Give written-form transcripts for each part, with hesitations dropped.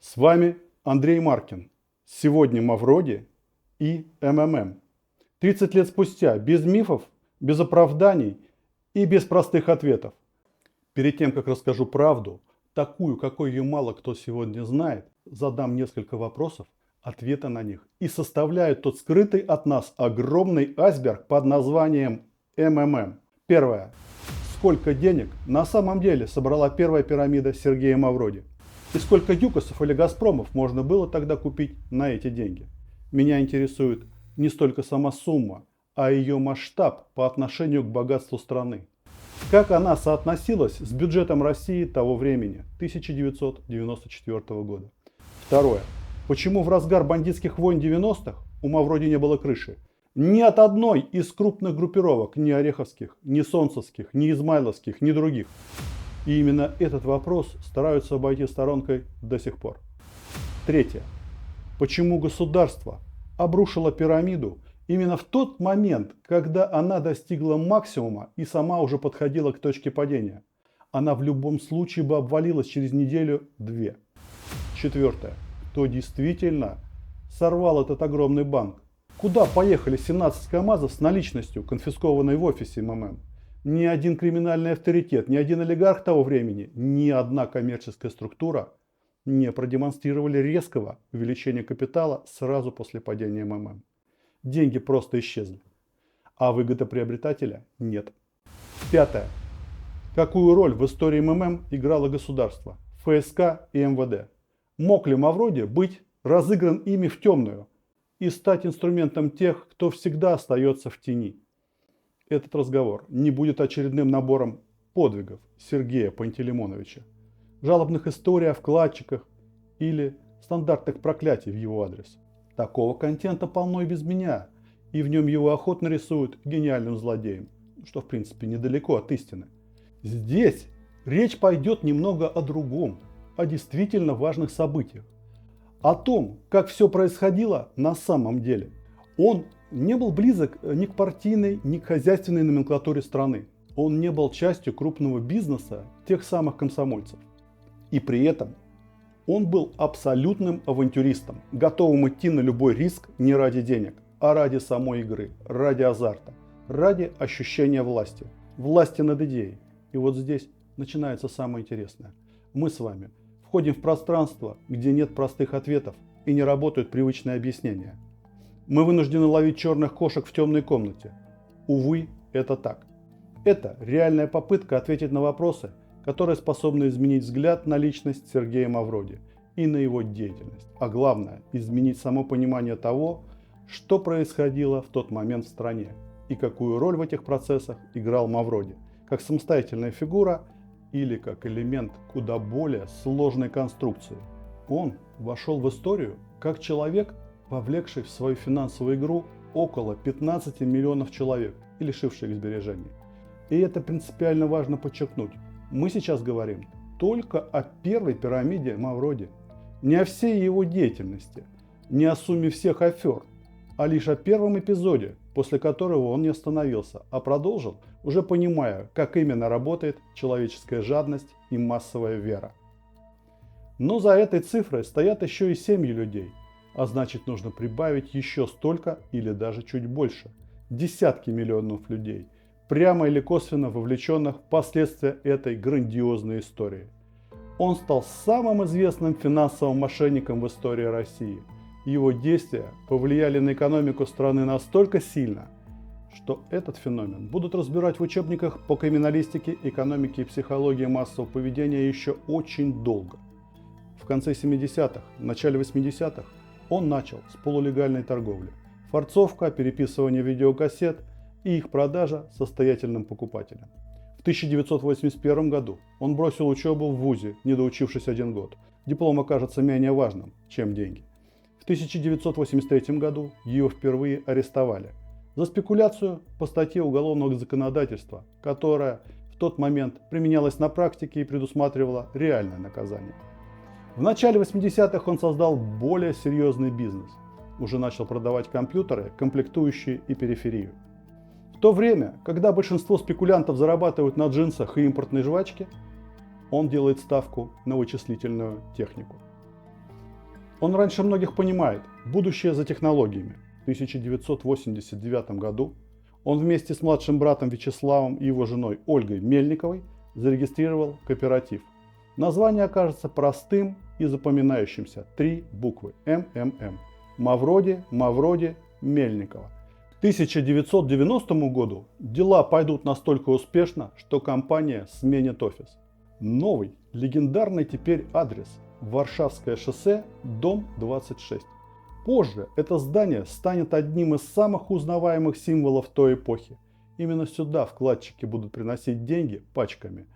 С вами Андрей Маркин. Сегодня Мавроди и МММ. 30 лет спустя, без мифов, без оправданий и без простых ответов. Перед тем, как расскажу правду, такую, какой ее мало кто сегодня знает, задам несколько вопросов, ответы на них и составляют тот скрытый от нас огромный айсберг под названием МММ. Первое. Сколько денег на самом деле собрала первая пирамида Сергея Мавроди? И сколько ЮКОСов или Газпромов можно было тогда купить на эти деньги? Меня интересует не столько сама сумма, а ее масштаб по отношению к богатству страны. Как она соотносилась с бюджетом России того времени, 1994 года? Второе. Почему в разгар бандитских войн 90-х у Мавроди не было крыши? Ни от одной из крупных группировок, ни ореховских, ни солнцевских, ни измайловских, ни других. И именно этот вопрос стараются обойти сторонкой до сих пор. Третье. Почему государство обрушило пирамиду именно в тот момент, когда она достигла максимума и сама уже подходила к точке падения? Она в любом случае бы обвалилась через неделю-две. Четвертое. Кто действительно сорвал этот огромный банк? Куда поехали 17 КАМАЗов с наличностью, конфискованной в офисе МММ? Ни один криминальный авторитет, ни один олигарх того времени, ни одна коммерческая структура не продемонстрировали резкого увеличения капитала сразу после падения МММ. Деньги просто исчезли, а выгодоприобретателя нет. Пятое. Какую роль в истории МММ играло государство, ФСК и МВД? Мог ли Мавроди быть разыгран ими в темную и стать инструментом тех, кто всегда остается в тени? Этот разговор не будет очередным набором подвигов Сергея Пантелеймоновича, жалобных историй о вкладчиках или стандартных проклятий в его адрес. Такого контента полно и без меня, и в нем его охотно рисуют гениальным злодеем, что в принципе недалеко от истины. Здесь речь пойдет немного о другом, о действительно важных событиях, о том, как все происходило на самом деле. Он не был близок ни к партийной, ни к хозяйственной номенклатуре страны. Он не был частью крупного бизнеса тех самых комсомольцев. И при этом он был абсолютным авантюристом, готовым идти на любой риск не ради денег, а ради самой игры, ради азарта, ради ощущения власти, власти над идеей. И вот здесь начинается самое интересное. Мы с вами входим в пространство, где нет простых ответов и не работают привычные объяснения. Мы вынуждены ловить черных кошек в темной комнате. Увы, это так. Это реальная попытка ответить на вопросы, которые способны изменить взгляд на личность Сергея Мавроди и на его деятельность. А главное, изменить само понимание того, что происходило в тот момент в стране и какую роль в этих процессах играл Мавроди, как самостоятельная фигура или как элемент куда более сложной конструкции. Он вошел в историю как человек, вовлекший в свою финансовую игру около 15 миллионов человек и лишивший их сбережений. И это принципиально важно подчеркнуть. Мы сейчас говорим только о первой пирамиде Мавроди, не о всей его деятельности, не о сумме всех афер, а лишь о первом эпизоде, после которого он не остановился, а продолжил, уже понимая, как именно работает человеческая жадность и массовая вера. Но за этой цифрой стоят еще и семьи людей. А значит, нужно прибавить еще столько или даже чуть больше. Десятки миллионов людей, прямо или косвенно вовлеченных в последствия этой грандиозной истории. Он стал самым известным финансовым мошенником в истории России. Его действия повлияли на экономику страны настолько сильно, что этот феномен будут разбирать в учебниках по криминалистике, экономике и психологии массового поведения еще очень долго. В конце 70-х, начале 80-х он начал с полулегальной торговли. Форцовка, переписывание видеокассет и их продажа состоятельным покупателям. В 1981 году он бросил учебу в вузе, не доучившись 1 год. Диплом окажется менее важным, чем деньги. В 1983 году его впервые арестовали за спекуляцию по статье уголовного законодательства, которая в тот момент применялась на практике и предусматривала реальное наказание. В начале 80-х он создал более серьезный бизнес. Уже начал продавать компьютеры, комплектующие и периферию. В то время, когда большинство спекулянтов зарабатывают на джинсах и импортной жвачке, он делает ставку на вычислительную технику. Он раньше многих понимает, будущее за технологиями. В 1989 году он вместе с младшим братом Вячеславом и его женой Ольгой Мельниковой зарегистрировал кооператив. Название окажется простым и запоминающимся. 3 буквы МММ. Мавроди, Мельникова. К 1990 году дела пойдут настолько успешно, что компания сменит офис. Новый, легендарный теперь адрес – Варшавское шоссе, дом 26. Позже это здание станет одним из самых узнаваемых символов той эпохи. Именно сюда вкладчики будут приносить деньги пачками.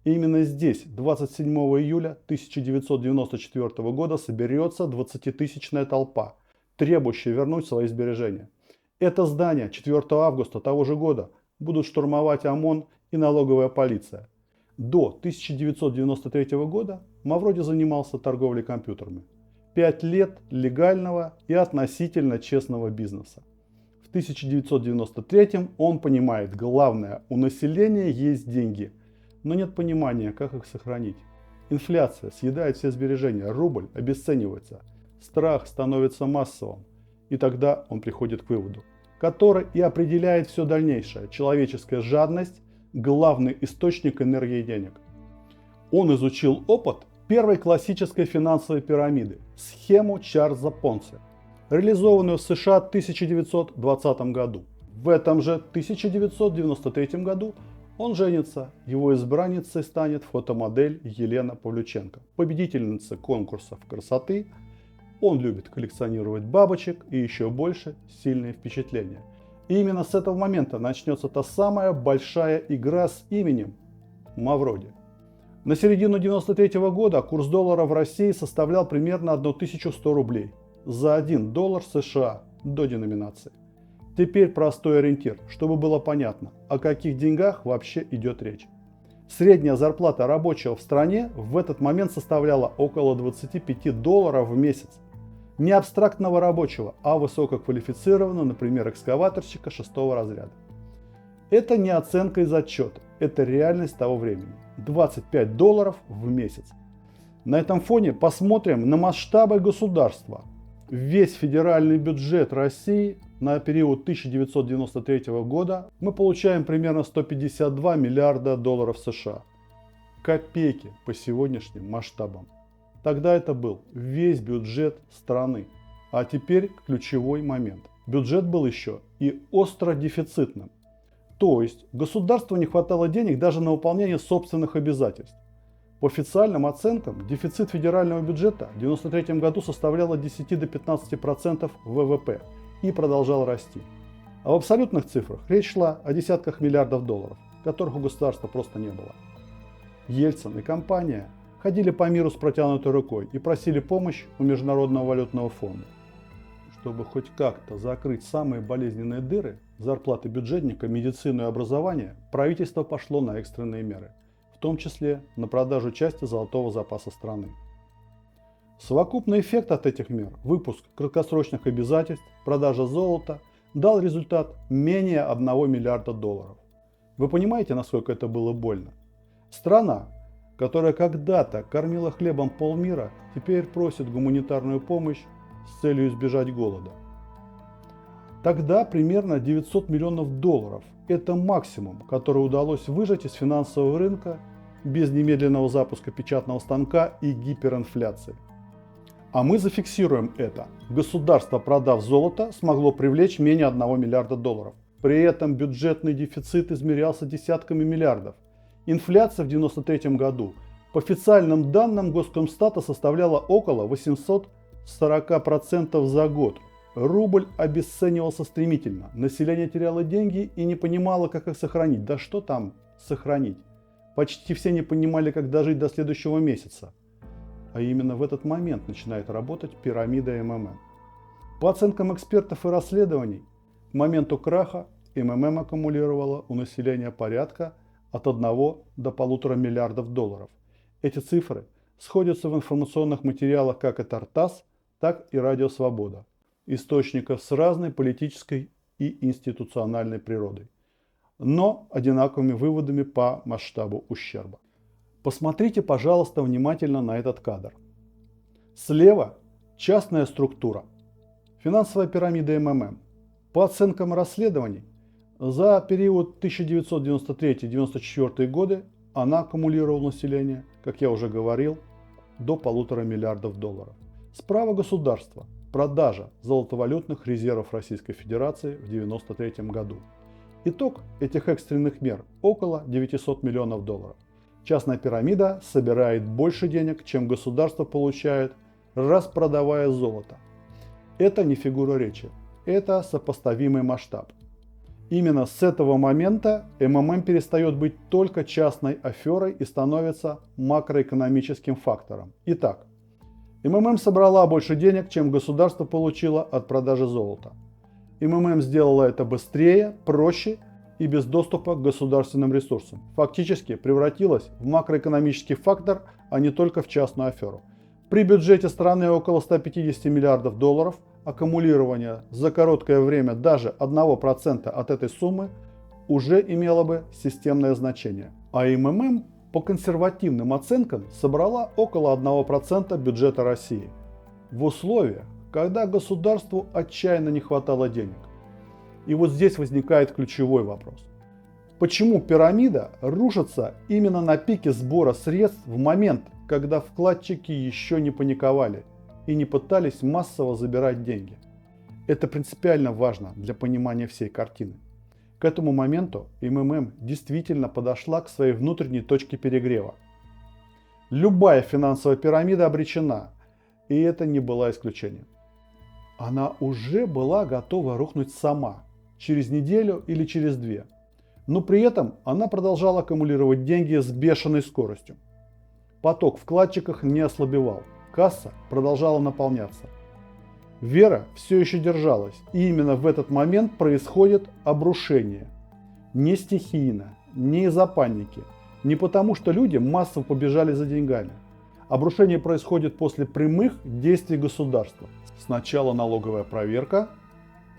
И именно здесь 27 июля 1994 года соберется 20-тысячная толпа, требующая вернуть свои сбережения. Это здание 4 августа того же года будут штурмовать ОМОН и налоговая полиция. До 1993 года Мавроди занимался торговлей компьютерами. 5 лет легального и относительно честного бизнеса. В 1993 он понимает, главное, у населения есть деньги, но нет понимания, как их сохранить. Инфляция съедает все сбережения, рубль обесценивается, страх становится массовым. И тогда он приходит к выводу, который и определяет все дальнейшее. Человеческая жадность – главный источник энергии и денег. Он изучил опыт первой классической финансовой пирамиды – схему Чарльза Понци, реализованную в США в 1920 году. В этом же 1993 году он женится, его избранницей станет фотомодель Елена Павлюченко, победительница конкурсов красоты. Он любит коллекционировать бабочек и еще больше сильные впечатления. И именно с этого момента начнется та самая большая игра с именем Мавроди. На середину 1993 года курс доллара в России составлял примерно 1100 рублей за $1 США до деноминации. Теперь простой ориентир, чтобы было понятно, о каких деньгах вообще идет речь. Средняя зарплата рабочего в стране в этот момент составляла около $25 в месяц. Не абстрактного рабочего, а высококвалифицированного, например, экскаваторщика 6 разряда. Это не оценка из отчета, это реальность того времени. $25 в месяц. На этом фоне посмотрим на масштабы государства. Весь федеральный бюджет России на период 1993 года мы получаем примерно $152 миллиарда США. Копейки по сегодняшним масштабам. Тогда это был весь бюджет страны. А теперь ключевой момент. Бюджет был еще и остро дефицитным. То есть государству не хватало денег даже на выполнение собственных обязательств. По официальным оценкам, дефицит федерального бюджета в 1993 году составлял от 10 до 15% ВВП и продолжал расти. А в абсолютных цифрах речь шла о десятках миллиардов долларов, которых у государства просто не было. Ельцин и компания ходили по миру с протянутой рукой и просили помощь у Международного валютного фонда. Чтобы хоть как-то закрыть самые болезненные дыры, зарплаты бюджетника, медицину и образование, правительство пошло на экстренные меры, в том числе на продажу части золотого запаса страны. Совокупный эффект от этих мер, выпуск краткосрочных обязательств, продажа золота, дал результат менее $1 миллиарда. Вы понимаете, насколько это было больно? Страна, которая когда-то кормила хлебом полмира, теперь просит гуманитарную помощь с целью избежать голода. Тогда примерно $900 миллионов – это максимум, который удалось выжать из финансового рынка без немедленного запуска печатного станка и гиперинфляции. А мы зафиксируем это. Государство, продав золото, смогло привлечь менее $1 миллиарда. При этом бюджетный дефицит измерялся десятками миллиардов. Инфляция в 1993 году по официальным данным Госкомстата составляла около 840% за год. Рубль обесценивался стремительно, население теряло деньги и не понимало, как их сохранить. Да что там сохранить? Почти все не понимали, как дожить до следующего месяца. А именно в этот момент начинает работать пирамида МММ. По оценкам экспертов и расследований, к моменту краха МММ аккумулировала у населения порядка от 1 до 1,5 миллиардов долларов. Эти цифры сходятся в информационных материалах как от ТАСС, так и Радио Свобода, источников с разной политической и институциональной природой, но одинаковыми выводами по масштабу ущерба. Посмотрите, пожалуйста, внимательно на этот кадр. Слева Частная структура. Финансовая пирамида МММ. По оценкам расследований, за период 1993-1994 годы она аккумулировала население, как я уже говорил, до $1,5 миллиарда. Справа государства. Продажа золотовалютных резервов Российской Федерации в 1993 году. Итог этих экстренных мер – около $900 миллионов. Частная пирамида собирает больше денег, чем государство получает, распродавая золото. Это не фигура речи, это сопоставимый масштаб. Именно с этого момента МММ перестает быть только частной аферой и становится макроэкономическим фактором. Итак, МММ собрала больше денег, чем государство получило от продажи золота. МММ сделала это быстрее, проще и без доступа к государственным ресурсам. Фактически превратилась в макроэкономический фактор, а не только в частную аферу. При бюджете страны около $150 миллиардов, аккумулирование за короткое время даже 1% от этой суммы уже имело бы системное значение. А МММ по консервативным оценкам собрала около 1% бюджета России. В условиях, когда государству отчаянно не хватало денег. И вот здесь возникает ключевой вопрос. Почему пирамида рушится именно на пике сбора средств в момент, когда вкладчики еще не паниковали и не пытались массово забирать деньги? Это принципиально важно для понимания всей картины. К этому моменту МММ действительно подошла к своей внутренней точке перегрева. Любая финансовая пирамида обречена, и это не было исключением. Она уже была готова рухнуть сама, через неделю или через две. Но при этом она продолжала аккумулировать деньги с бешеной скоростью. Поток вкладчиков не ослабевал, касса продолжала наполняться. Вера все еще держалась, и именно в этот момент происходит обрушение. Не стихийно, не из-за паники, не потому что люди массово побежали за деньгами. Обрушение происходит после прямых действий государства. Сначала налоговая проверка,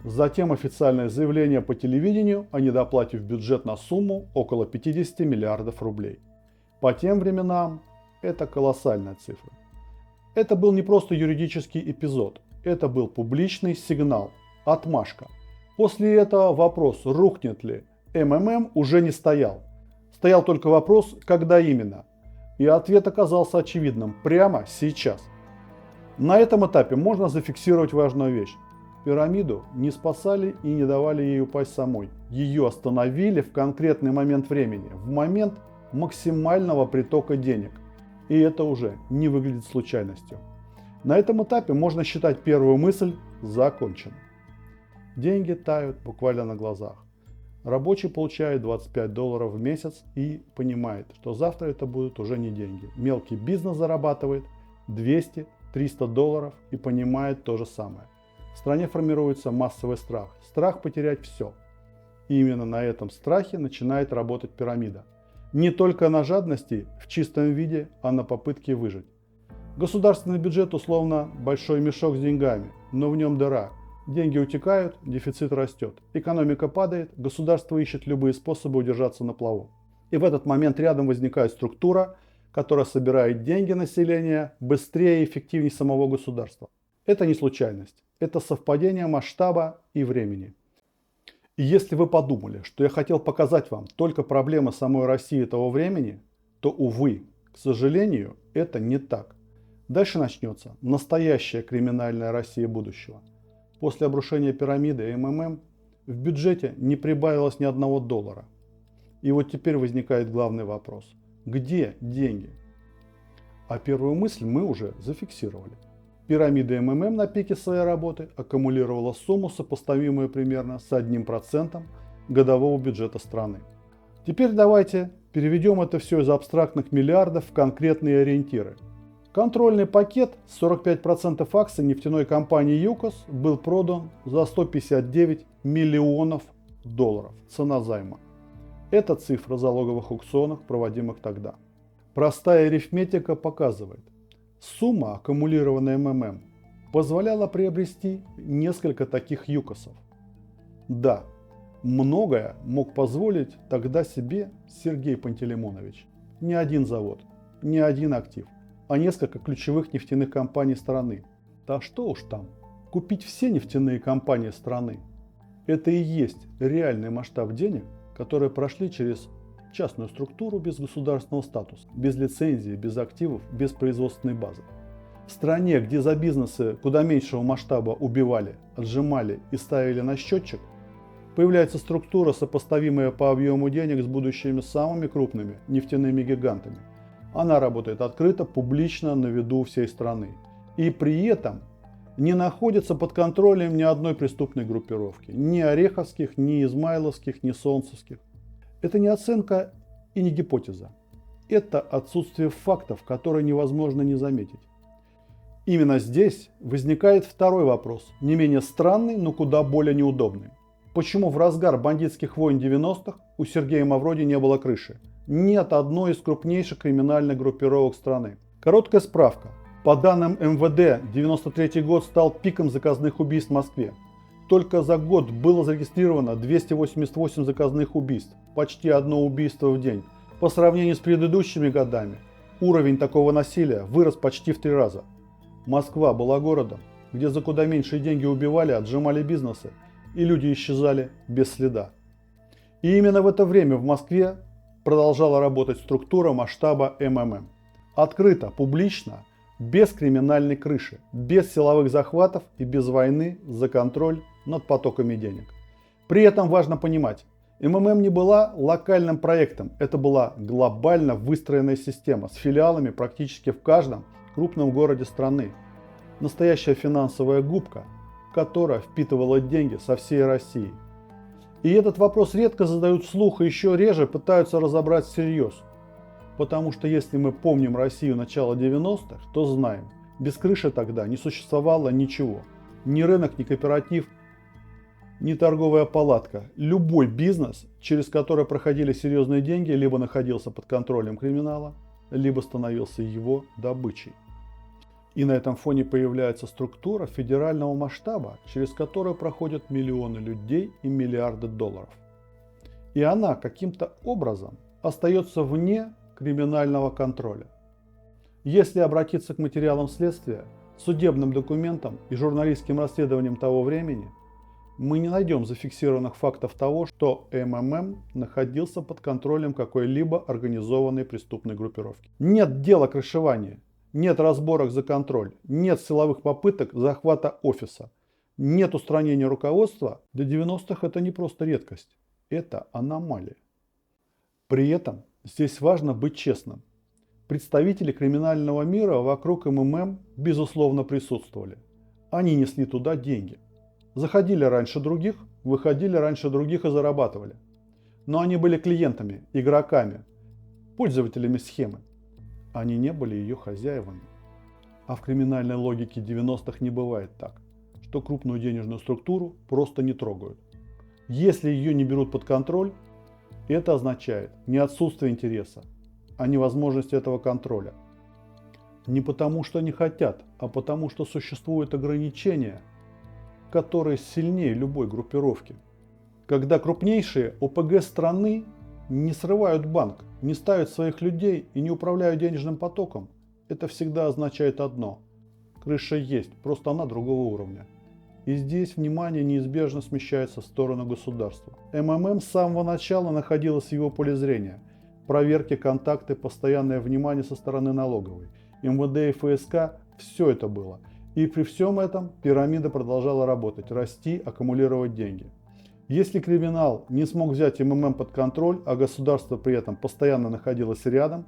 затем официальное заявление по телевидению о недоплате в бюджет на сумму около 50 миллиардов рублей. По тем временам это колоссальная цифра. Это был не просто юридический эпизод, это был публичный сигнал, отмашка. После этого вопрос, рухнет ли МММ, уже не стоял. Стоял только вопрос, когда именно. И ответ оказался очевидным – прямо сейчас. На этом этапе можно зафиксировать важную вещь. Пирамиду не спасали и не давали ей упасть самой. Ее остановили в конкретный момент времени, в момент максимального притока денег. И это уже не выглядит случайностью. На этом этапе можно считать первую мысль законченной. Деньги тают буквально на глазах. Рабочий получает $25 в месяц и понимает, что завтра это будут уже не деньги. Мелкий бизнес зарабатывает $200-300 и понимает то же самое. В стране формируется массовый страх. Страх потерять все. И именно на этом страхе начинает работать пирамида. Не только на жадности в чистом виде, а на попытке выжить. Государственный бюджет условно большой мешок с деньгами, но в нем дыра. Деньги утекают, дефицит растет. Экономика падает, государство ищет любые способы удержаться на плаву. И в этот момент рядом возникает структура, которая собирает деньги населения быстрее и эффективнее самого государства. Это не случайность, это совпадение масштаба и времени. И если вы подумали, что я хотел показать вам только проблемы самой России того времени, то, увы, к сожалению, это не так. Дальше начнется настоящая криминальная Россия будущего. После обрушения пирамиды МММ в бюджете не прибавилось ни $1. И вот теперь возникает главный вопрос. Где деньги? А первую мысль мы уже зафиксировали. Пирамида МММ на пике своей работы аккумулировала сумму, сопоставимую примерно с 1% годового бюджета страны. Теперь давайте переведем это все из абстрактных миллиардов в конкретные ориентиры. Контрольный пакет 45% акций нефтяной компании ЮКОС был продан за $159 миллионов. Цена займа. Это цифра залоговых аукционов, проводимых тогда. Простая арифметика показывает, сумма, аккумулированная МММ, позволяла приобрести несколько таких ЮКОСов. Да, многое мог позволить тогда себе Сергей Пантелеймонович. Не один завод, не один актив, а несколько ключевых нефтяных компаний страны. Да что уж там, купить все нефтяные компании страны. Это и есть реальный масштаб денег, которые прошли через частную структуру без государственного статуса, без лицензии, без активов, без производственной базы. В стране, где за бизнесы куда меньшего масштаба убивали, отжимали и ставили на счетчик, появляется структура, сопоставимая по объему денег с будущими самыми крупными нефтяными гигантами. Она работает открыто, публично, на виду всей страны. И при этом не находится под контролем ни одной преступной группировки. Ни ореховских, ни измайловских, ни солнцевских. Это не оценка и не гипотеза. Это отсутствие фактов, которые невозможно не заметить. Именно здесь возникает второй вопрос, не менее странный, но куда более неудобный. Почему в разгар бандитских войн 90-х у Сергея Мавроди не было крыши? Нет одной из крупнейших криминальных группировок страны. Короткая справка. По данным МВД, 93 год стал пиком заказных убийств в Москве. Только за год было зарегистрировано 288 заказных убийств, почти одно убийство в день. По сравнению с предыдущими годами, уровень такого насилия вырос почти в 3 раза. Москва была городом, где за куда меньшие деньги убивали, отжимали бизнесы, и люди исчезали без следа. И именно в это время в Москве продолжала работать структура масштаба МММ. Открыто, публично, без криминальной крыши, без силовых захватов и без войны за контроль над потоками денег. При этом важно понимать, МММ не была локальным проектом, это была глобально выстроенная система с филиалами практически в каждом крупном городе страны. Настоящая финансовая губка, которая впитывала деньги со всей России. И этот вопрос редко задают вслух и еще реже пытаются разобрать всерьез. Потому что если мы помним Россию начала 90-х, то знаем, без крыши тогда не существовало ничего. Ни рынок, ни кооператив, ни торговая палатка. Любой бизнес, через который проходили серьезные деньги, либо находился под контролем криминала, либо становился его добычей. И на этом фоне появляется структура федерального масштаба, через которую проходят миллионы людей и миллиарды долларов. И она каким-то образом остается вне криминального контроля. Если обратиться к материалам следствия, судебным документам и журналистским расследованиям того времени, мы не найдем зафиксированных фактов того, что МММ находился под контролем какой-либо организованной преступной группировки. Нет дела крышевания, нет разборок за контроль, нет силовых попыток захвата офиса, нет устранения руководства. Для 90-х это не просто редкость, это аномалия. При этом здесь важно быть честным. Представители криминального мира вокруг МММ безусловно присутствовали. Они несли туда деньги. Заходили раньше других, выходили раньше других и зарабатывали. Но они были клиентами, игроками, пользователями схемы. Они не были ее хозяевами. А в криминальной логике 90-х не бывает так, что крупную денежную структуру просто не трогают. Если ее не берут под контроль, это означает не отсутствие интереса, а невозможность этого контроля. Не потому, что не хотят, а потому, что существуют ограничения, которые сильнее любой группировки. Когда крупнейшие ОПГ страны не срывают банк, не ставят своих людей и не управляют денежным потоком, это всегда означает одно – крыша есть, просто она другого уровня. И здесь внимание неизбежно смещается в сторону государства. МММ с самого начала находилась в его поле зрения. Проверки, контакты, постоянное внимание со стороны налоговой, МВД и ФСК – все это было. И при всем этом пирамида продолжала работать, расти, аккумулировать деньги. Если криминал не смог взять МММ под контроль, а государство при этом постоянно находилось рядом,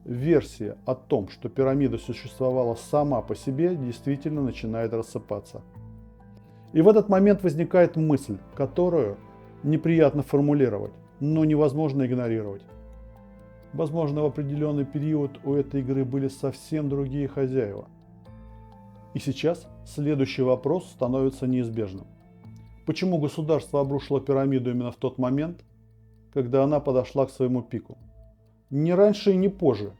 версия о том, что пирамида существовала сама по себе, действительно начинает рассыпаться. И в этот момент возникает мысль, которую неприятно формулировать, но невозможно игнорировать. Возможно, в определенный период у этой игры были совсем другие хозяева. И сейчас следующий вопрос становится неизбежным. Почему государство обрушило пирамиду именно в тот момент, когда она подошла к своему пику? Не раньше и не позже,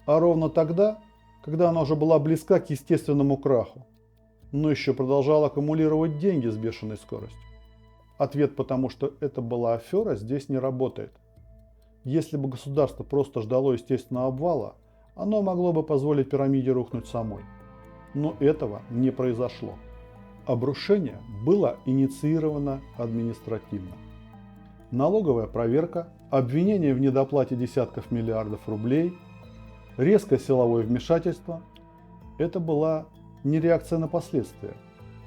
а ровно тогда, когда она уже была близка к естественному краху, но еще продолжала аккумулировать деньги с бешеной скоростью. Ответ потому, что это была афера, здесь не работает. Если бы государство просто ждало естественного обвала, оно могло бы позволить пирамиде рухнуть самой. Но этого не произошло. Обрушение было инициировано административно. Налоговая проверка, обвинение в недоплате десятков миллиардов рублей, резкое силовое вмешательство – это была не реакция на последствия.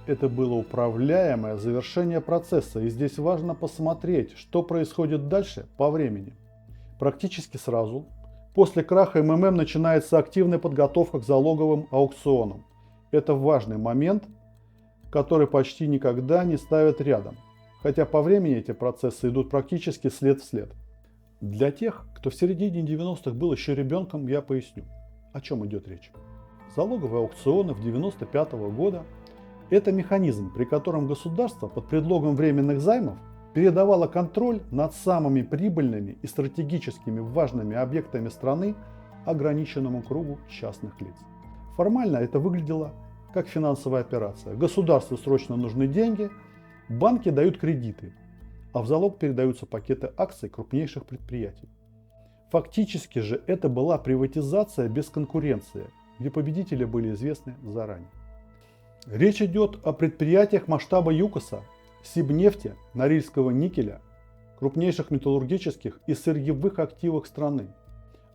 Это было управляемое завершение процесса, и здесь важно посмотреть, что происходит дальше по времени. Практически сразу, после краха МММ, начинается активная подготовка к залоговым аукционам. Это важный момент, который почти никогда не ставят рядом, хотя по времени эти процессы идут практически след в след. Для тех, кто в середине 90-х был еще ребенком, я поясню, о чем идет речь. Залоговые аукционы 1995 года – это механизм, при котором государство под предлогом временных займов передавало контроль над самыми прибыльными и стратегическими важными объектами страны ограниченному кругу частных лиц. Формально это выглядело как финансовая операция. Государству срочно нужны деньги, банки дают кредиты, а в залог передаются пакеты акций крупнейших предприятий. Фактически же это была приватизация без конкуренции, где победители были известны заранее. Речь идет о предприятиях масштаба ЮКОСа, Сибнефти, Норильского никеля, крупнейших металлургических и сырьевых активах страны.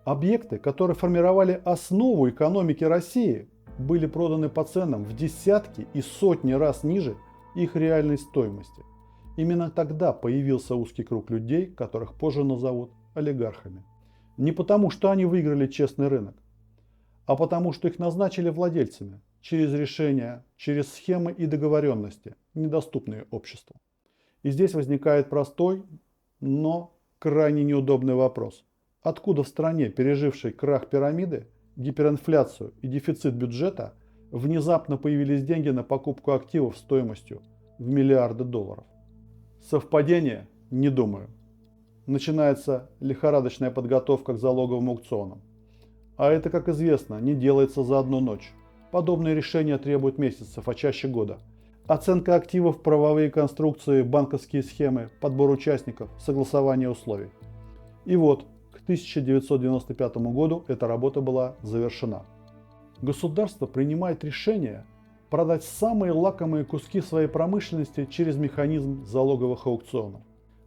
Объекты, которые формировали основу экономики России, были проданы по ценам в десятки и сотни раз ниже их реальной стоимости. Именно тогда появился узкий круг людей, которых позже назовут олигархами. Не потому, что они выиграли честный рынок, а потому, что их назначили владельцами через решения, через схемы и договоренности, недоступные обществу. И здесь возникает простой, но крайне неудобный вопрос. Откуда в стране, пережившей крах пирамиды, гиперинфляцию и дефицит бюджета, внезапно появились деньги на покупку активов стоимостью в миллиарды долларов? Совпадение? Не думаю. Начинается лихорадочная подготовка к залоговым аукционам. А это, как известно, не делается за одну ночь. Подобные решения требуют месяцев, а чаще года. Оценка активов, правовые конструкции, банковские схемы, подбор участников, согласование условий. И вот, к 1995 году эта работа была завершена. Государство принимает решение продать самые лакомые куски своей промышленности через механизм залоговых аукционов.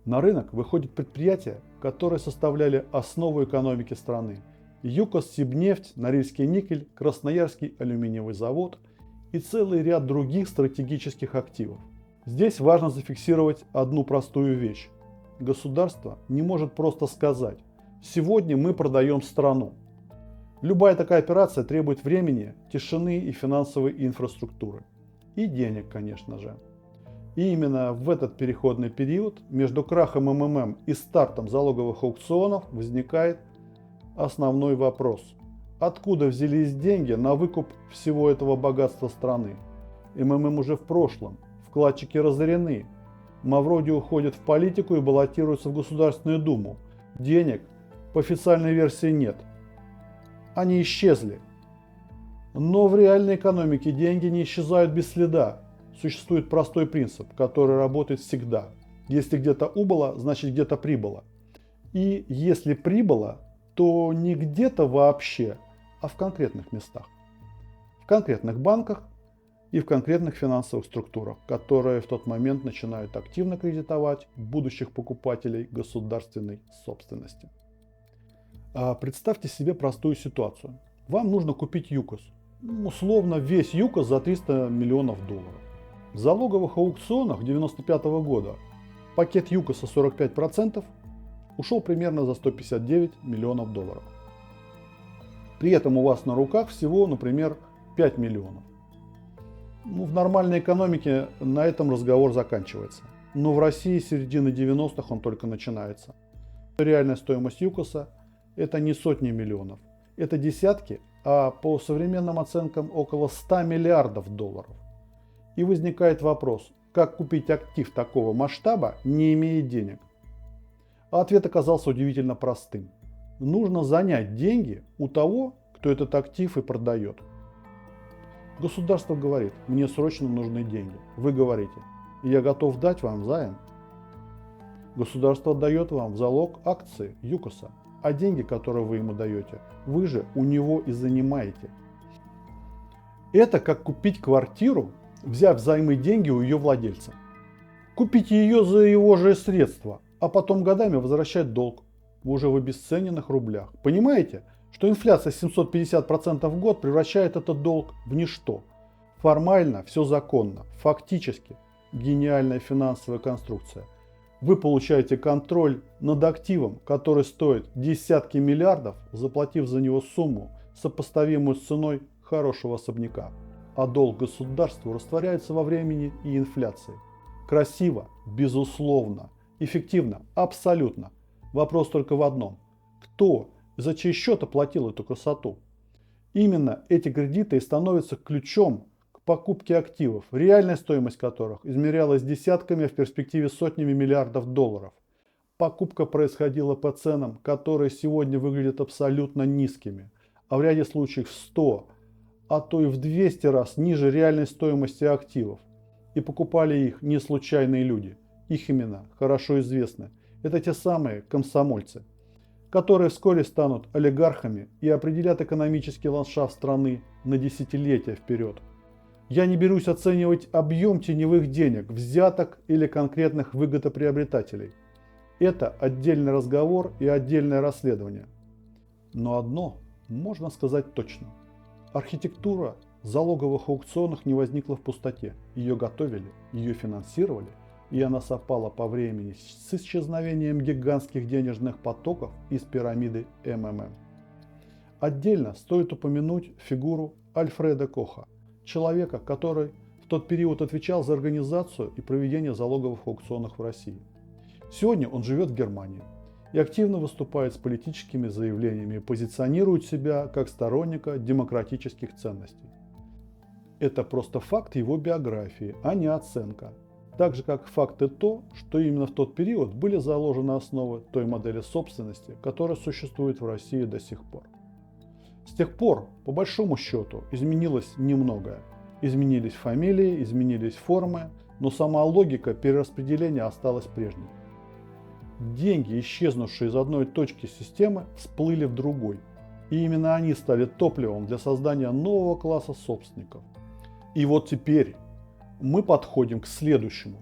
На рынок выходят предприятия, которые составляли основу экономики страны. ЮКОС, Сибнефть, Норильский никель, Красноярский алюминиевый завод и целый ряд других стратегических активов. Здесь важно зафиксировать одну простую вещь. Государство не может просто сказать: сегодня мы продаем страну. Любая такая операция требует времени, тишины и финансовой инфраструктуры. И денег, конечно же. И именно в этот переходный период между крахом МММ и стартом залоговых аукционов возникает основной вопрос. Откуда взялись деньги на выкуп всего этого богатства страны? МММ уже в прошлом, вкладчики разорены. Мавроди уходит в политику и баллотируется в Государственную Думу. Денег по официальной версии нет. Они исчезли. Но в реальной экономике деньги не исчезают без следа. Существует простой принцип, который работает всегда. Если где-то убыло, значит где-то прибыло. И если прибыло, то не где-то вообще, а в конкретных местах. В конкретных банках и в конкретных финансовых структурах, которые в тот момент начинают активно кредитовать будущих покупателей государственной собственности. Представьте себе простую ситуацию. Вам нужно купить ЮКОС. Условно весь ЮКОС за 300 миллионов долларов. В залоговых аукционах 1995 года пакет ЮКОСа 45% ушел примерно за 159 миллионов долларов. При этом у вас на руках всего, например, 5 миллионов. В нормальной экономике на этом разговор заканчивается. Но в России с середины 90-х он только начинается. Реальная стоимость ЮКОСа – это не сотни миллионов. Это десятки, а по современным оценкам около 100 миллиардов долларов. И возникает вопрос, как купить актив такого масштаба, не имея денег? А ответ оказался удивительно простым. Нужно занять деньги у того, кто этот актив и продает. Государство говорит: мне срочно нужны деньги. Вы говорите: я готов дать вам займ. Государство дает вам в залог акции ЮКОСа, а деньги, которые вы ему даете, вы же у него и занимаете. Это как купить квартиру, взяв взаймы деньги у ее владельца. Купить ее за его же средства, а потом годами возвращать долг уже в обесцененных рублях. Понимаете, что инфляция 750% в год превращает этот долг в ничто? Формально все законно, фактически гениальная финансовая конструкция. Вы получаете контроль над активом, который стоит десятки миллиардов, заплатив за него сумму, сопоставимую с ценой хорошего особняка. А долг государству растворяется во времени и инфляции. Красиво, безусловно, эффективно, абсолютно. Вопрос только в одном. Кто, за чей счет оплатил эту красоту? Именно эти кредиты и становятся ключом к покупке активов, реальная стоимость которых измерялась десятками, а в перспективе сотнями миллиардов долларов. Покупка происходила по ценам, которые сегодня выглядят абсолютно низкими, а в ряде случаев в 100, а то и в 200 раз ниже реальной стоимости активов. И покупали их не случайные люди. Их имена хорошо известны. Это те самые комсомольцы, которые вскоре станут олигархами и определят экономический ландшафт страны на десятилетия вперед. Я не берусь оценивать объем теневых денег, взяток или конкретных выгодоприобретателей. Это отдельный разговор и отдельное расследование. Но одно можно сказать точно. Архитектура залоговых аукционов не возникла в пустоте. Ее готовили, ее финансировали, и она совпала по времени с исчезновением гигантских денежных потоков из пирамиды МММ. Отдельно стоит упомянуть фигуру Альфреда Коха, человека, который в тот период отвечал за организацию и проведение залоговых аукционов в России. Сегодня он живет в Германии и активно выступает с политическими заявлениями и позиционирует себя как сторонника демократических ценностей. Это просто факт его биографии, а не оценка. Так же, как факт и то, что именно в тот период были заложены основы той модели собственности, которая существует в России до сих пор. С тех пор, по большому счету, изменилось немногое. Изменились фамилии, изменились формы, но сама логика перераспределения осталась прежней. Деньги, исчезнувшие из одной точки системы, всплыли в другой. И именно они стали топливом для создания нового класса собственников. И вот теперь мы подходим к следующему,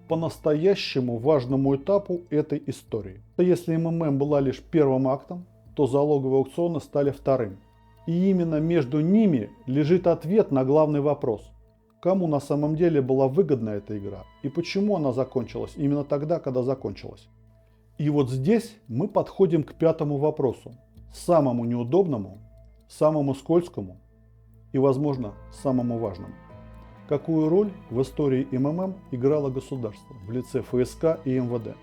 по-настоящему важному этапу этой истории. Если МММ была лишь первым актом, то залоговые аукционы стали вторым. И именно между ними лежит ответ на главный вопрос. Кому на самом деле была выгодна эта игра и почему она закончилась именно тогда, когда закончилась. И вот здесь мы подходим к пятому вопросу, самому неудобному, самому скользкому и, возможно, самому важному. Какую роль в истории МММ играло государство в лице ФСК и МВД?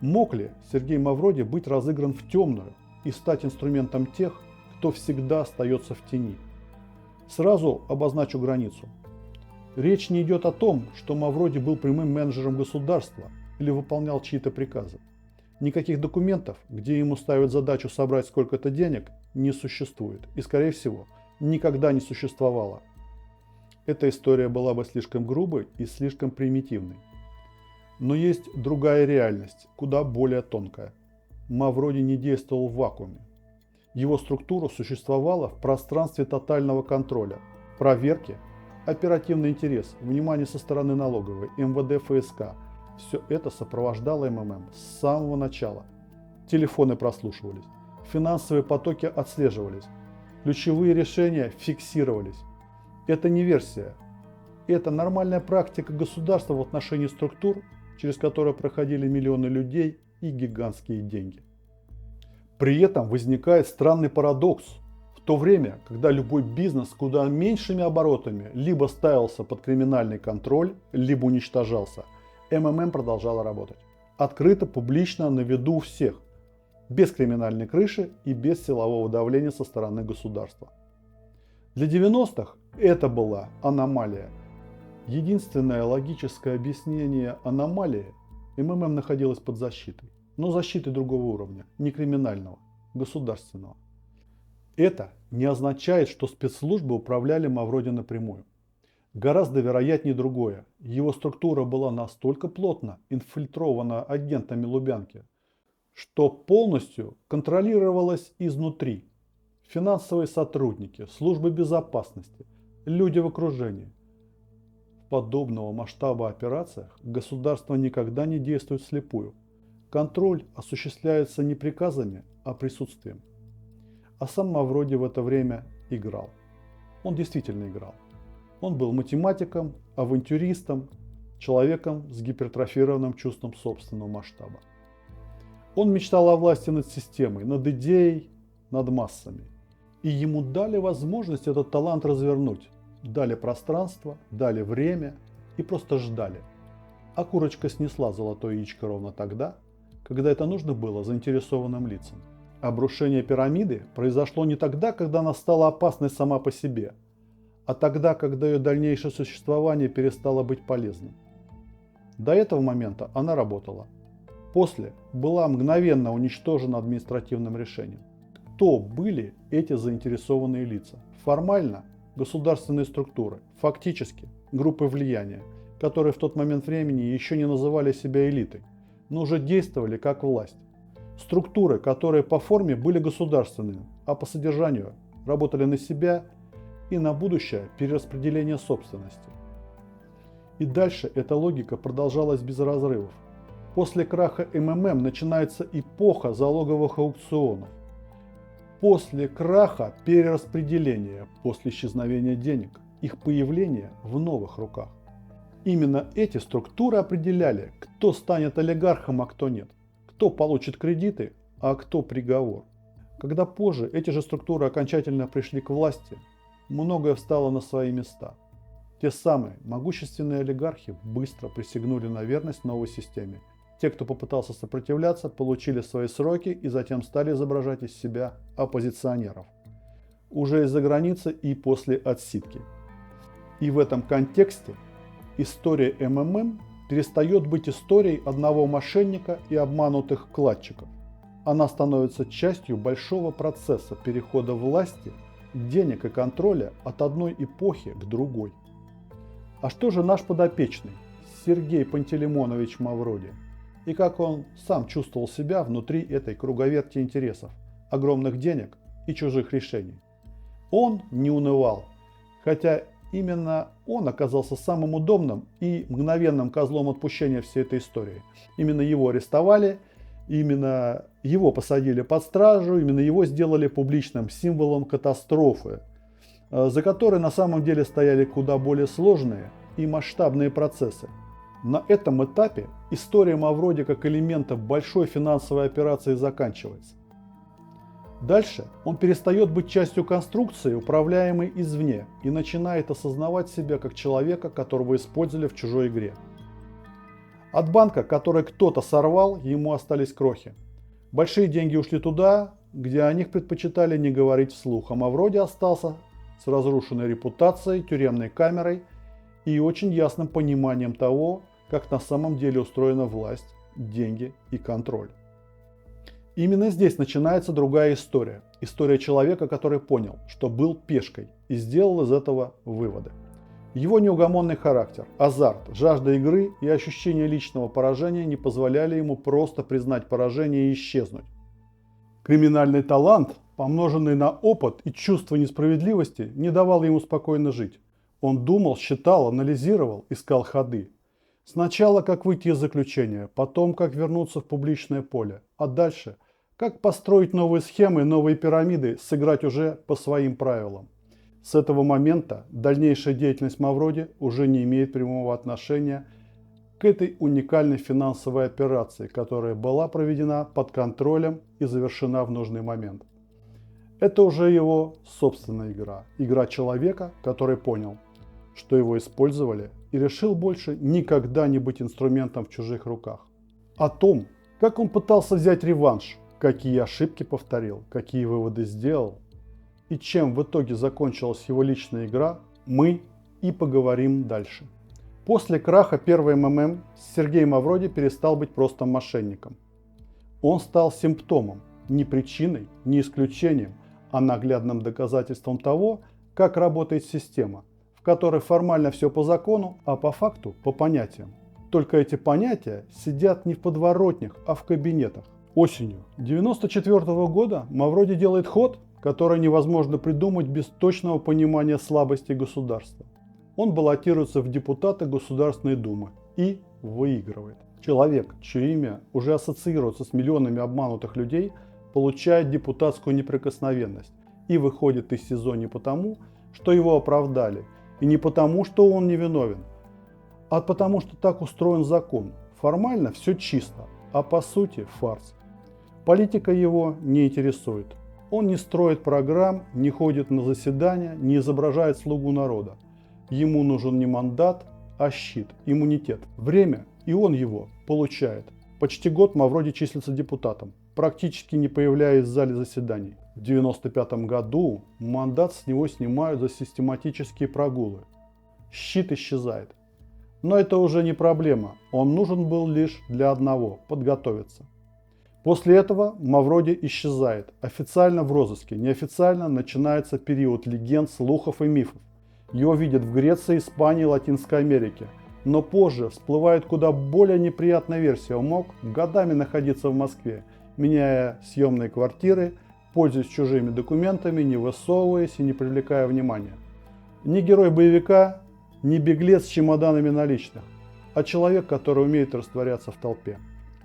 Мог ли Сергей Мавроди быть разыгран в темную и стать инструментом тех, кто всегда остается в тени? Сразу обозначу границу. Речь не идет о том, что Мавроди был прямым менеджером государства или выполнял чьи-то приказы. Никаких документов, где ему ставят задачу собрать сколько-то денег, не существует и, скорее всего, никогда не существовало. Эта история была бы слишком грубой и слишком примитивной. Но есть другая реальность, куда более тонкая. Мавроди не действовал в вакууме. Его структура существовала в пространстве тотального контроля, проверки, оперативный интерес, внимание со стороны налоговой, МВД, ФСК. Все это сопровождало МММ с самого начала. Телефоны прослушивались, финансовые потоки отслеживались, ключевые решения фиксировались. Это не версия. Это нормальная практика государства в отношении структур, через которые проходили миллионы людей и гигантские деньги. При этом возникает странный парадокс. В то время, когда любой бизнес с куда меньшими оборотами либо ставился под криминальный контроль, либо уничтожался, МММ продолжала работать. Открыто, публично, на виду у всех. Без криминальной крыши и без силового давления со стороны государства. Для 90-х это была аномалия. Единственное логическое объяснение аномалии – МММ находилась под защитой. Но защитой другого уровня, не криминального, государственного. Это не означает, что спецслужбы управляли Мавроди напрямую. Гораздо вероятнее другое. Его структура была настолько плотно инфильтрована агентами Лубянки, что полностью контролировалась изнутри. Финансовые сотрудники, службы безопасности, люди в окружении. В подобного масштаба операциях государство никогда не действует вслепую. Контроль осуществляется не приказами, а присутствием. А сам Мавроди в это время играл. Он действительно играл. Он был математиком, авантюристом, человеком с гипертрофированным чувством собственного масштаба. Он мечтал о власти над системой, над идеей, над массами. И ему дали возможность этот талант развернуть. Дали пространство, дали время и просто ждали. А курочка снесла золотое яичко ровно тогда, когда это нужно было заинтересованным лицам. Обрушение пирамиды произошло не тогда, когда она стала опасной сама по себе, а тогда, когда ее дальнейшее существование перестало быть полезным. До этого момента она работала. После была мгновенно уничтожена административным решением. Кто были эти заинтересованные лица? Формально государственные структуры, фактически группы влияния, которые в тот момент времени еще не называли себя элитой, но уже действовали как власть. Структуры, которые по форме были государственными, а по содержанию работали на себя и на будущее перераспределение собственности. И дальше эта логика продолжалась без разрывов. После краха МММ начинается эпоха залоговых аукционов. После краха перераспределения, после исчезновения денег, их появление в новых руках. Именно эти структуры определяли, кто станет олигархом, а кто нет. Кто получит кредиты, а кто приговор. Когда позже эти же структуры окончательно пришли к власти, многое встало на свои места. Те самые могущественные олигархи быстро присягнули на верность новой системе. Те, кто попытался сопротивляться, получили свои сроки и затем стали изображать из себя оппозиционеров. Уже из-за границы и после отсидки. И в этом контексте история МММ перестает быть историей одного мошенника и обманутых вкладчиков. Она становится частью большого процесса перехода власти, денег и контроля от одной эпохи к другой. А что же наш подопечный, Сергей Пантелеймонович Мавроди? И как он сам чувствовал себя внутри этой круговерти интересов, огромных денег и чужих решений? Он не унывал, хотя именно он оказался самым удобным и мгновенным козлом отпущения всей этой истории. Именно его арестовали, именно его посадили под стражу, именно его сделали публичным символом катастрофы, за которой на самом деле стояли куда более сложные и масштабные процессы. На этом этапе история Мавроди как элемента большой финансовой операции заканчивается. Дальше он перестает быть частью конструкции, управляемой извне, и начинает осознавать себя как человека, которого использовали в чужой игре. От банка, который кто-то сорвал, ему остались крохи. Большие деньги ушли туда, где о них предпочитали не говорить вслух, а Мавроди остался с разрушенной репутацией, тюремной камерой и очень ясным пониманием того, как на самом деле устроена власть, деньги и контроль. Именно здесь начинается другая история. История человека, который понял, что был пешкой и сделал из этого выводы. Его неугомонный характер, азарт, жажда игры и ощущение личного поражения не позволяли ему просто признать поражение и исчезнуть. Криминальный талант, помноженный на опыт и чувство несправедливости, не давал ему спокойно жить. Он думал, считал, анализировал, искал ходы. Сначала, как выйти из заключения, потом, как вернуться в публичное поле, а дальше, как построить новые схемы, новые пирамиды, сыграть уже по своим правилам. С этого момента дальнейшая деятельность Мавроди уже не имеет прямого отношения к этой уникальной финансовой операции, которая была проведена под контролем и завершена в нужный момент. Это уже его собственная игра. Игра человека, который понял, что его использовали, и решил больше никогда не быть инструментом в чужих руках. О том, как он пытался взять реванш, какие ошибки повторил, какие выводы сделал, и чем в итоге закончилась его личная игра, мы и поговорим дальше. После краха первой МММ Сергей Мавроди перестал быть просто мошенником. Он стал симптомом, не причиной, не исключением, а наглядным доказательством того, как работает система, в которой формально все по закону, а по факту по понятиям. Только эти понятия сидят не в подворотнях, а в кабинетах. Осенью 1994 года Мавроди делает ход, которое невозможно придумать без точного понимания слабости государства. Он баллотируется в депутаты Государственной Думы и выигрывает. Человек, чье имя уже ассоциируется с миллионами обманутых людей, получает депутатскую неприкосновенность и выходит из СИЗО не потому, что его оправдали, и не потому, что он невиновен, а потому, что так устроен закон. Формально все чисто, а по сути фарс. Политика его не интересует. Он не строит программ, не ходит на заседания, не изображает слугу народа. Ему нужен не мандат, а щит, иммунитет. Время, и он его получает. Почти год Мавроди числится депутатом, практически не появляясь в зале заседаний. В 1995 году мандат с него снимают за систематические прогулы. Щит исчезает. Но это уже не проблема, он нужен был лишь для одного – подготовиться. После этого Мавроди исчезает, официально в розыске, неофициально начинается период легенд, слухов и мифов. Его видят в Греции, Испании, Латинской Америке. Но позже всплывает куда более неприятная версия. Он мог годами находиться в Москве, меняя съемные квартиры, пользуясь чужими документами, не высовываясь и не привлекая внимания. Не герой боевика, не беглец с чемоданами наличных, а человек, который умеет растворяться в толпе.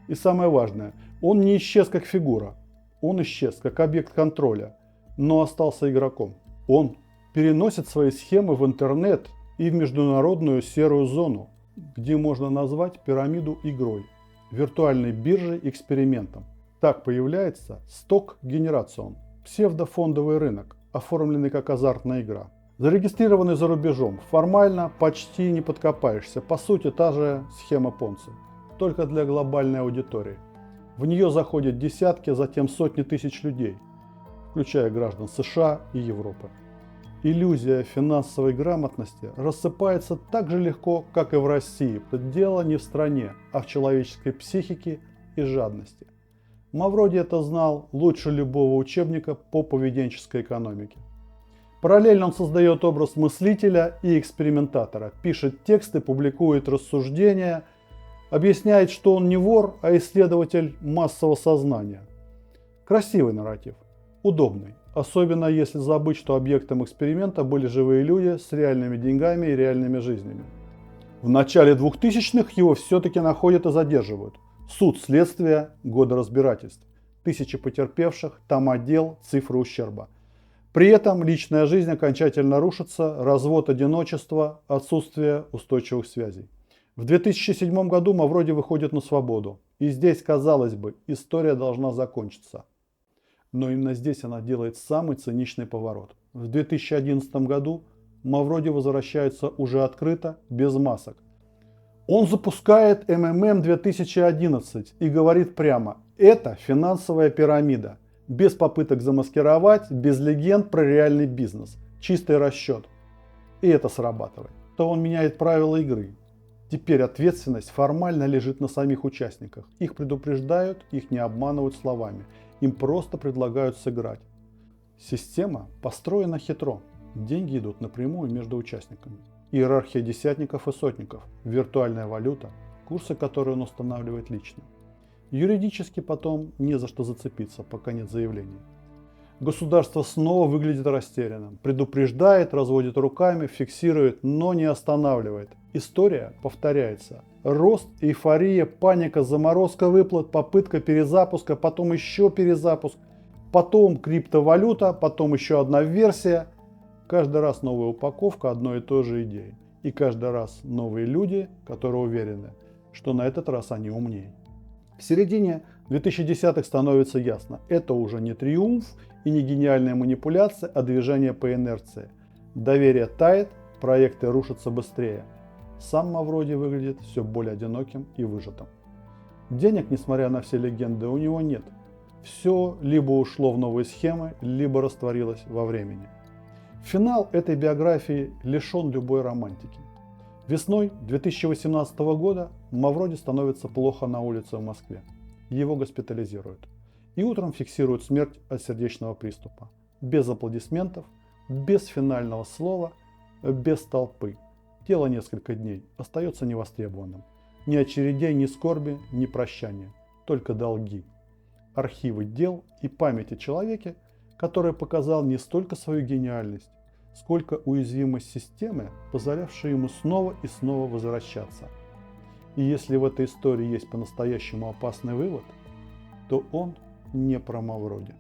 И самое важное, он не исчез как фигура, он исчез как объект контроля, но остался игроком. Он переносит свои схемы в интернет и в международную серую зону, где можно назвать пирамиду игрой, виртуальной биржей экспериментом. Так появляется сток-генерацион, псевдофондовый рынок, оформленный как азартная игра. Зарегистрированный за рубежом, формально почти не подкопаешься, по сути та же схема Понци, только для глобальной аудитории. В нее заходят десятки, затем сотни тысяч людей, включая граждан США и Европы. Иллюзия финансовой грамотности рассыпается так же легко, как и в России. Дело не в стране, а в человеческой психике и жадности. Мавроди это знал лучше любого учебника по поведенческой экономике. Параллельно он создает образ мыслителя и экспериментатора, пишет тексты, публикует рассуждения, объясняет, что он не вор, а исследователь массового сознания. Красивый нарратив, удобный. Особенно если забыть, что объектом эксперимента были живые люди с реальными деньгами и реальными жизнями. В начале 2000-х его все-таки находят и задерживают. Суд, следствие, годы разбирательств. Тысячи потерпевших, тома дел, цифры ущерба. При этом личная жизнь окончательно рушится, развод, одиночество, отсутствие устойчивых связей. В 2007 году Мавроди выходит на свободу. И здесь, казалось бы, история должна закончиться. Но именно здесь она делает самый циничный поворот. В 2011 году Мавроди возвращается уже открыто, без масок. Он запускает МММ 2011 и говорит прямо: это финансовая пирамида. Без попыток замаскировать, без легенд про реальный бизнес. Чистый расчет. И это срабатывает. То он меняет правила игры. Теперь ответственность формально лежит на самих участниках. Их предупреждают, их не обманывают словами. Им просто предлагают сыграть. Система построена хитро. Деньги идут напрямую между участниками. Иерархия десятников и сотников, виртуальная валюта, курсы, которые он устанавливает лично. Юридически потом не за что зацепиться, пока нет заявлений. Государство снова выглядит растерянным, предупреждает, разводит руками, фиксирует, но не останавливает. История повторяется. Рост, эйфория, паника, заморозка выплат, попытка перезапуска, потом еще перезапуск, потом криптовалюта, потом еще одна версия. Каждый раз новая упаковка одной и той же идеи. И каждый раз новые люди, которые уверены, что на этот раз они умнее. В середине 2010-х становится ясно, это уже не триумф и не гениальная манипуляция, а движение по инерции. Доверие тает, проекты рушатся быстрее. Сам Мавроди выглядит все более одиноким и выжатым. Денег, несмотря на все легенды, у него нет. Все либо ушло в новые схемы, либо растворилось во времени. Финал этой биографии лишен любой романтики. Весной 2018 года Мавроди становится плохо на улице в Москве. Его госпитализируют. И утром фиксируют смерть от сердечного приступа. Без аплодисментов, без финального слова, без толпы. Тело несколько дней остается невостребованным. Ни очередей, ни скорби, ни прощания. Только долги. Архивы дел и память о человеке, который показал не столько свою гениальность, сколько уязвимость системы, позволявшей ему снова и снова возвращаться. И если в этой истории есть по-настоящему опасный вывод, то он не про Мавроди.